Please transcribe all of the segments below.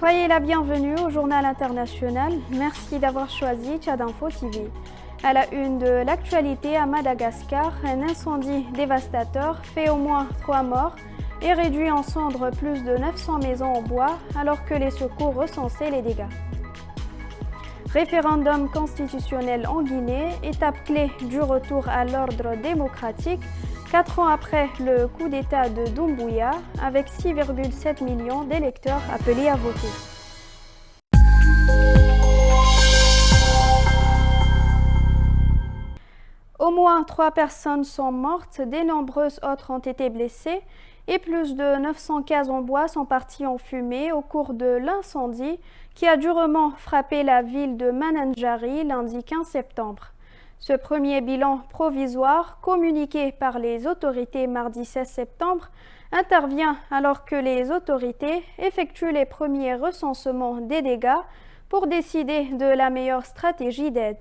Soyez la bienvenue au Journal International. Merci d'avoir choisi Tchad Info TV. À la une de l'actualité à Madagascar, un incendie dévastateur fait au moins 3 morts et réduit en cendres plus de 900 maisons en bois alors que les secours recensaient les dégâts. Référendum constitutionnel en Guinée, étape clé du retour à l'ordre démocratique, 4 ans après le coup d'État de Doumbouya, avec 6,7 millions d'électeurs appelés à voter. Au moins 3 personnes sont mortes, de nombreuses autres ont été blessées et plus de 900 cases en bois sont parties en fumée au cours de l'incendie qui a durement frappé la ville de Mananjari lundi 15 septembre. Ce premier bilan provisoire, communiqué par les autorités mardi 16 septembre, intervient alors que les autorités effectuent les premiers recensements des dégâts pour décider de la meilleure stratégie d'aide.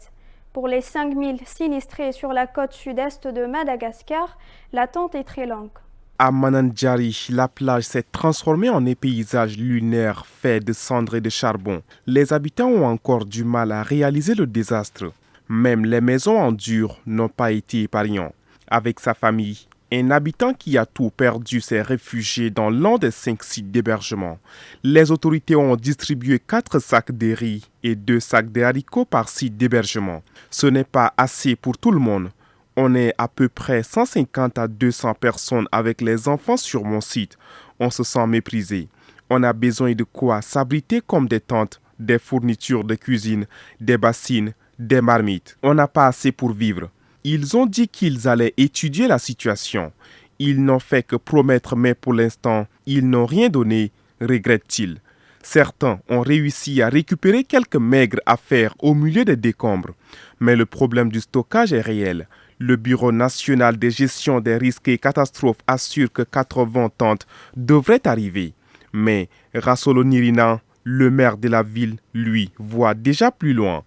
Pour les 5000 sinistrés sur la côte sud-est de Madagascar, l'attente est très longue. À Mananjari, la plage s'est transformée en un paysage lunaire fait de cendres et de charbon. Les habitants ont encore du mal à réaliser le désastre. Même les maisons en dur n'ont pas été épargnées. Avec sa famille, un habitant qui a tout perdu s'est réfugié dans l'un des 5 sites d'hébergement. Les autorités ont distribué 4 sacs de riz et 2 sacs de haricots par site d'hébergement. Ce n'est pas assez pour tout le monde. On est à peu près 150 à 200 personnes avec les enfants sur mon site. On se sent méprisé. On a besoin de quoi s'abriter comme des tentes, des fournitures de cuisine, des bassines, des marmites. On n'a pas assez pour vivre. Ils ont dit qu'ils allaient étudier la situation. Ils n'ont fait que promettre, mais pour l'instant, ils n'ont rien donné, regrette-t-il. Certains ont réussi à récupérer quelques maigres affaires au milieu des décombres. Mais le problème du stockage est réel. Le Bureau national de gestion des risques et catastrophes assure que 80 tentes devraient arriver. Mais Rassolo Nirina, le maire de la ville, lui, voit déjà plus loin.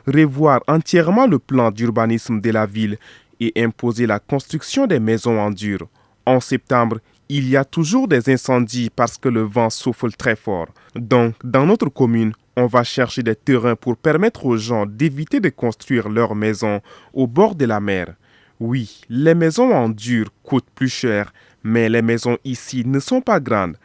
Revoir entièrement le plan d'urbanisme de la ville et imposer la construction des maisons en dur. En septembre, il y a toujours des incendies parce que le vent souffle très fort. Donc, dans notre commune, on va chercher des terrains pour permettre aux gens d'éviter de construire leurs maisons au bord de la mer. Oui, les maisons en dur coûtent plus cher, mais les maisons ici ne sont pas grandes,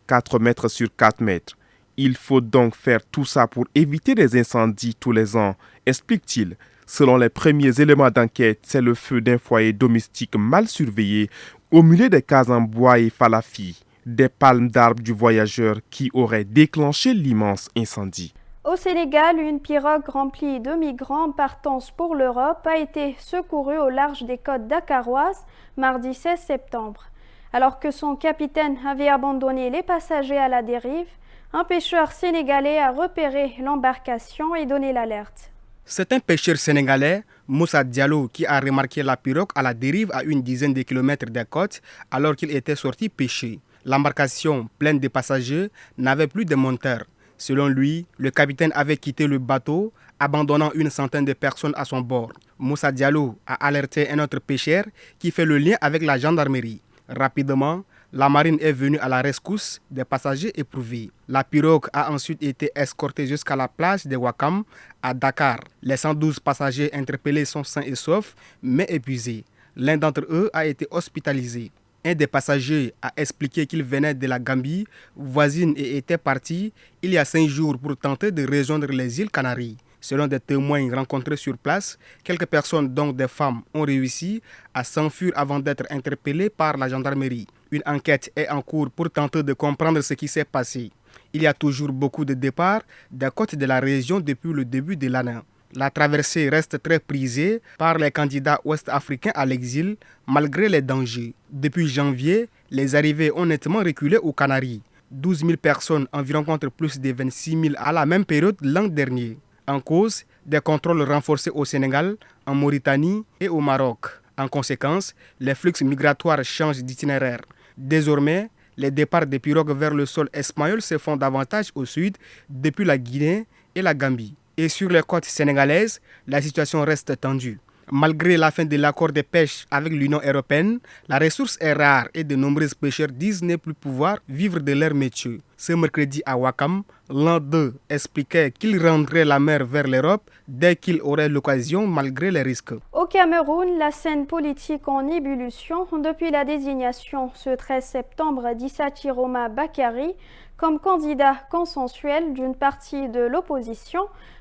4 mètres sur 4 mètres. Il faut donc faire tout ça pour éviter des incendies tous les ans, explique-t-il. Selon les premiers éléments d'enquête, c'est le feu d'un foyer domestique mal surveillé au milieu des cases en bois et falafis, des palmes d'arbres du voyageur qui auraient déclenché l'immense incendie. Au Sénégal, une pirogue remplie de migrants en partance pour l'Europe a été secourue au large des côtes dakaroises mardi 16 septembre. Alors que son capitaine avait abandonné les passagers à la dérive, un pêcheur sénégalais a repéré l'embarcation et donné l'alerte. C'est un pêcheur sénégalais, Moussa Diallo, qui a remarqué la pirogue à la dérive à une dizaine de kilomètres des côtes alors qu'il était sorti pêcher. L'embarcation, pleine de passagers, n'avait plus de moteur. Selon lui, le capitaine avait quitté le bateau, abandonnant une centaine de personnes à son bord. Moussa Diallo a alerté un autre pêcheur qui fait le lien avec la gendarmerie. Rapidement, la marine est venue à la rescousse des passagers éprouvés. La pirogue a ensuite été escortée jusqu'à la plage de Ouakam, à Dakar. Les 112 passagers interpellés sont sains et saufs, mais épuisés. L'un d'entre eux a été hospitalisé. Un des passagers a expliqué qu'il venait de la Gambie, voisine, et était parti il y a 5 jours pour tenter de rejoindre les îles Canaries. Selon des témoins rencontrés sur place, quelques personnes, dont des femmes, ont réussi à s'enfuir avant d'être interpellées par la gendarmerie. Une enquête est en cours pour tenter de comprendre ce qui s'est passé. Il y a toujours beaucoup de départs des côtes de la région depuis le début de l'année. La traversée reste très prisée par les candidats ouest-africains à l'exil, malgré les dangers. Depuis janvier, les arrivées ont nettement reculé aux Canaries. 12 000 personnes environ contre plus de 26 000 à la même période l'an dernier. En cause, des contrôles renforcés au Sénégal, en Mauritanie et au Maroc. En conséquence, les flux migratoires changent d'itinéraire. Désormais, les départs des pirogues vers le sol espagnol se font davantage au sud, depuis la Guinée et la Gambie. Et sur les côtes sénégalaises, la situation reste tendue. Malgré la fin de l'accord de pêche avec l'Union européenne, la ressource est rare et de nombreux pêcheurs disent ne plus pouvoir vivre de leur métier. Ce mercredi à Ouakam, l'un d'eux expliquait qu'il rendrait la mer vers l'Europe dès qu'il aurait l'occasion malgré les risques. Au Cameroun, la scène politique en ébullition depuis la désignation ce 13 septembre d'Issa Chiroma Bakary comme candidat consensuel d'une partie de l'opposition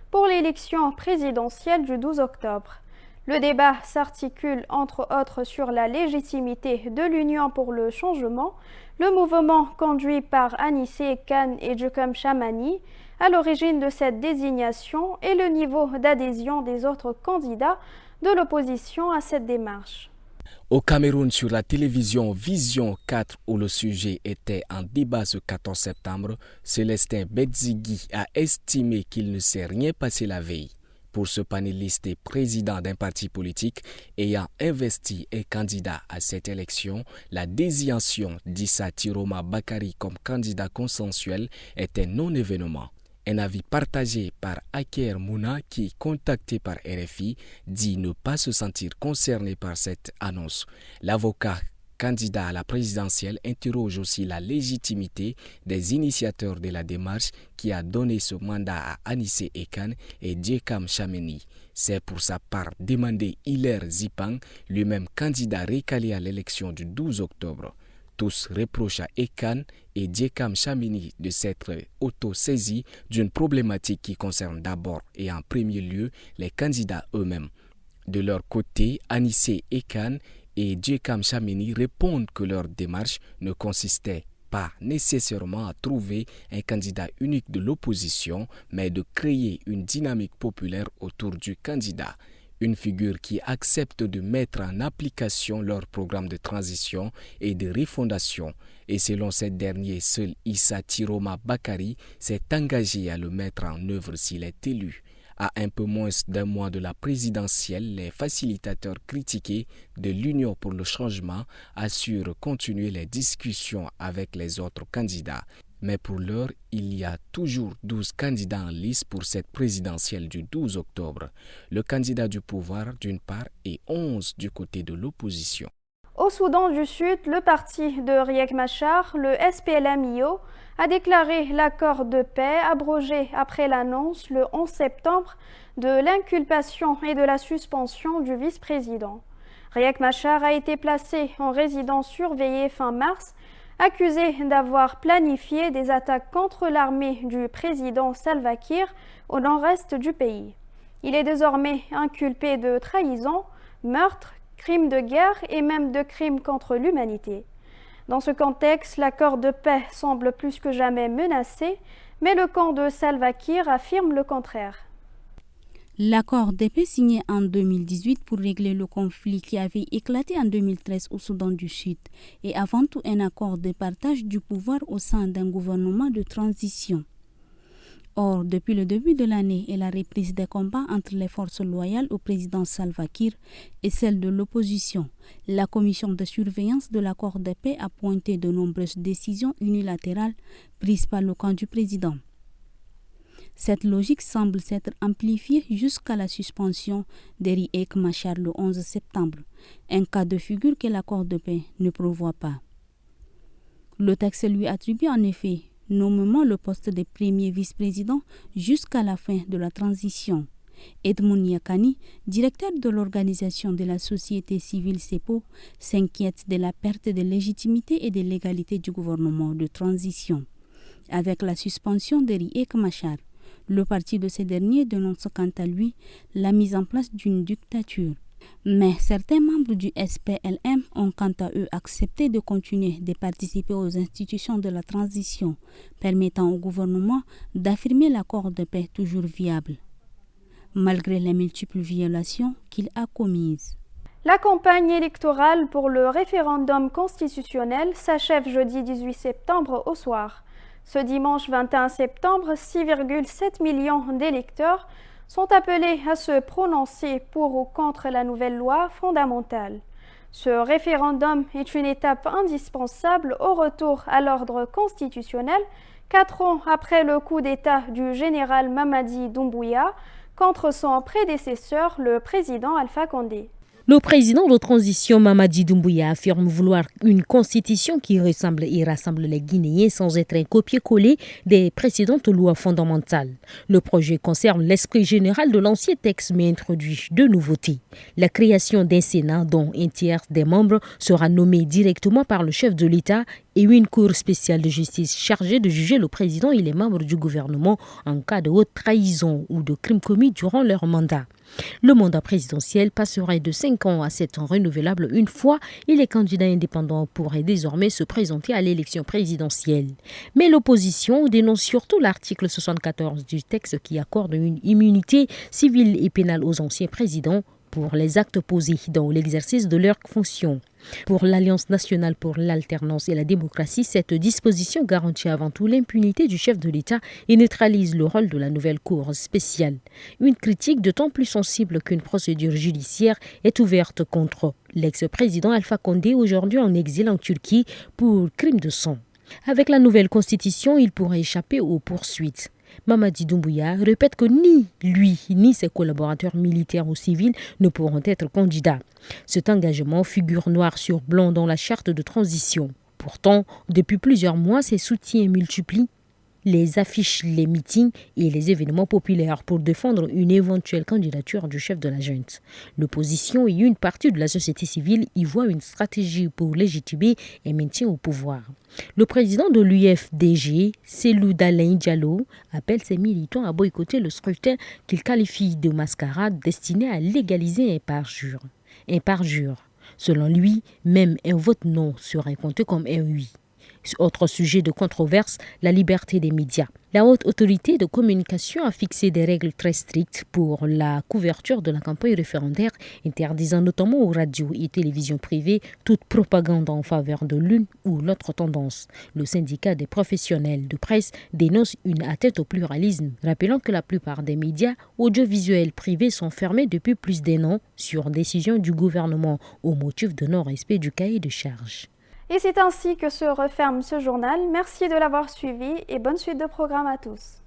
pour l'élection présidentielle du 12 octobre. Le débat s'articule entre autres sur la légitimité de l'Union pour le changement, le mouvement conduit par Anissé Kane et Djekom Chamani à l'origine de cette désignation et le niveau d'adhésion des autres candidats de l'opposition à cette démarche. Au Cameroun, sur la télévision Vision 4, où le sujet était en débat ce 14 septembre, Célestin Bedzigui a estimé qu'il ne s'est rien passé la veille. Pour ce panéliste et président d'un parti politique ayant investi et candidat à cette élection, la désignation d'Issa Chiroma Bakary comme candidat consensuel est un non-événement. Un avis partagé par Aker Mouna qui, contacté par RFI, dit ne pas se sentir concerné par cette annonce. L'avocat candidat à la présidentielle interroge aussi la légitimité des initiateurs de la démarche qui a donné ce mandat à Anissé Kane et Djekom Chamani. C'est pour sa part demandé Hilaire Zipang, lui-même candidat recalé à l'élection du 12 octobre. Tous reprochent à Kane et Djekom Chamani de s'être auto-saisis d'une problématique qui concerne d'abord et en premier lieu les candidats eux-mêmes. De leur côté, Anissé Kane et Djekom Chamani répondent que leur démarche ne consistait pas nécessairement à trouver un candidat unique de l'opposition, mais de créer une dynamique populaire autour du candidat. Une figure qui accepte de mettre en application leur programme de transition et de refondation. Et selon cette dernière, seul Issa Chiroma Bakary s'est engagé à le mettre en œuvre s'il est élu. À un peu moins d'un mois de la présidentielle, les facilitateurs critiqués de l'Union pour le changement assurent continuer les discussions avec les autres candidats. Mais pour l'heure, il y a toujours 12 candidats en lice pour cette présidentielle du 12 octobre. Le candidat du pouvoir d'une part et 11 du côté de l'opposition. Au Soudan du Sud, le parti de Riek Machar, le SPLM-IO, a déclaré l'accord de paix abrogé après l'annonce le 11 septembre de l'inculpation et de la suspension du vice-président. Riek Machar a été placé en résidence surveillée fin mars, accusé d'avoir planifié des attaques contre l'armée du président Salva Kiir au nord-est du pays. Il est désormais inculpé de trahison, meurtre, crimes de guerre et même de crimes contre l'humanité. Dans ce contexte, l'accord de paix semble plus que jamais menacé, mais le camp de Salva Kiir affirme le contraire. L'accord de paix signé en 2018 pour régler le conflit qui avait éclaté en 2013 au Soudan du Sud est avant tout un accord de partage du pouvoir au sein d'un gouvernement de transition. Or, depuis le début de l'année et la reprise des combats entre les forces loyales au président Salva Kiir et celles de l'opposition, la commission de surveillance de l'accord de paix a pointé de nombreuses décisions unilatérales prises par le camp du président. Cette logique semble s'être amplifiée jusqu'à la suspension de Riek Machar le 11 septembre, un cas de figure que l'accord de paix ne prévoit pas. Le texte lui attribue en effet nommément le poste de premier vice-président jusqu'à la fin de la transition. Edmond Yakani, directeur de l'organisation de la société civile CEPO, s'inquiète de la perte de légitimité et de légalité du gouvernement de transition. Avec la suspension de Riek Machar, le parti de ce dernier dénonce quant à lui la mise en place d'une dictature. Mais certains membres du SPLM ont quant à eux accepté de continuer de participer aux institutions de la transition, permettant au gouvernement d'affirmer l'accord de paix toujours viable, malgré les multiples violations qu'il a commises. La campagne électorale pour le référendum constitutionnel s'achève jeudi 18 septembre au soir. Ce dimanche 21 septembre, 6,7 millions d'électeurs sont appelés à se prononcer pour ou contre la nouvelle loi fondamentale. Ce référendum est une étape indispensable au retour à l'ordre constitutionnel, 4 ans après le coup d'État du général Mamadi Doumbouya, contre son prédécesseur, le président Alpha Condé. Le président de transition Mamadi Doumbouya affirme vouloir une constitution qui ressemble et rassemble les Guinéens sans être un copier-coller des précédentes lois fondamentales. Le projet conserve l'esprit général de l'ancien texte mais introduit deux nouveautés. La création d'un Sénat dont un tiers des membres sera nommé directement par le chef de l'État et une cour spéciale de justice chargée de juger le président et les membres du gouvernement en cas de haute trahison ou de crimes commis durant leur mandat. Le mandat présidentiel passerait de 5 ans à 7 ans renouvelable une fois et les candidats indépendants pourraient désormais se présenter à l'élection présidentielle. Mais l'opposition dénonce surtout l'article 74 du texte qui accorde une immunité civile et pénale aux anciens présidents pour les actes posés dans l'exercice de leurs fonctions. Pour l'Alliance nationale pour l'alternance et la démocratie, cette disposition garantit avant tout l'impunité du chef de l'État et neutralise le rôle de la nouvelle Cour spéciale. Une critique d'autant plus sensible qu'une procédure judiciaire est ouverte contre l'ex-président Alpha Condé, aujourd'hui en exil en Turquie pour crime de sang. Avec la nouvelle constitution, il pourrait échapper aux poursuites. Mamadi Doumbouya répète que ni lui ni ses collaborateurs militaires ou civils ne pourront être candidats. Cet engagement figure noir sur blanc dans la charte de transition. Pourtant, depuis plusieurs mois, ses soutiens multiplient les affiches, les meetings et les événements populaires pour défendre une éventuelle candidature du chef de la junte. L'opposition et une partie de la société civile y voient une stratégie pour légitimer un maintien au pouvoir. Le président de l'UFDG, Cellou Dalein Diallo, appelle ses militants à boycotter le scrutin qu'il qualifie de mascarade destinée à légaliser un parjure. Selon lui, même un vote non serait compté comme un oui. Autre sujet de controverse, la liberté des médias. La haute autorité de communication a fixé des règles très strictes pour la couverture de la campagne référendaire, interdisant notamment aux radios et télévisions privées toute propagande en faveur de l'une ou l'autre tendance. Le syndicat des professionnels de presse dénonce une atteinte au pluralisme, rappelant que la plupart des médias audiovisuels privés sont fermés depuis plus d'1 an sur décision du gouvernement au motif de non-respect du cahier de charges. Et c'est ainsi que se referme ce journal. Merci de l'avoir suivi et bonne suite de programme à tous.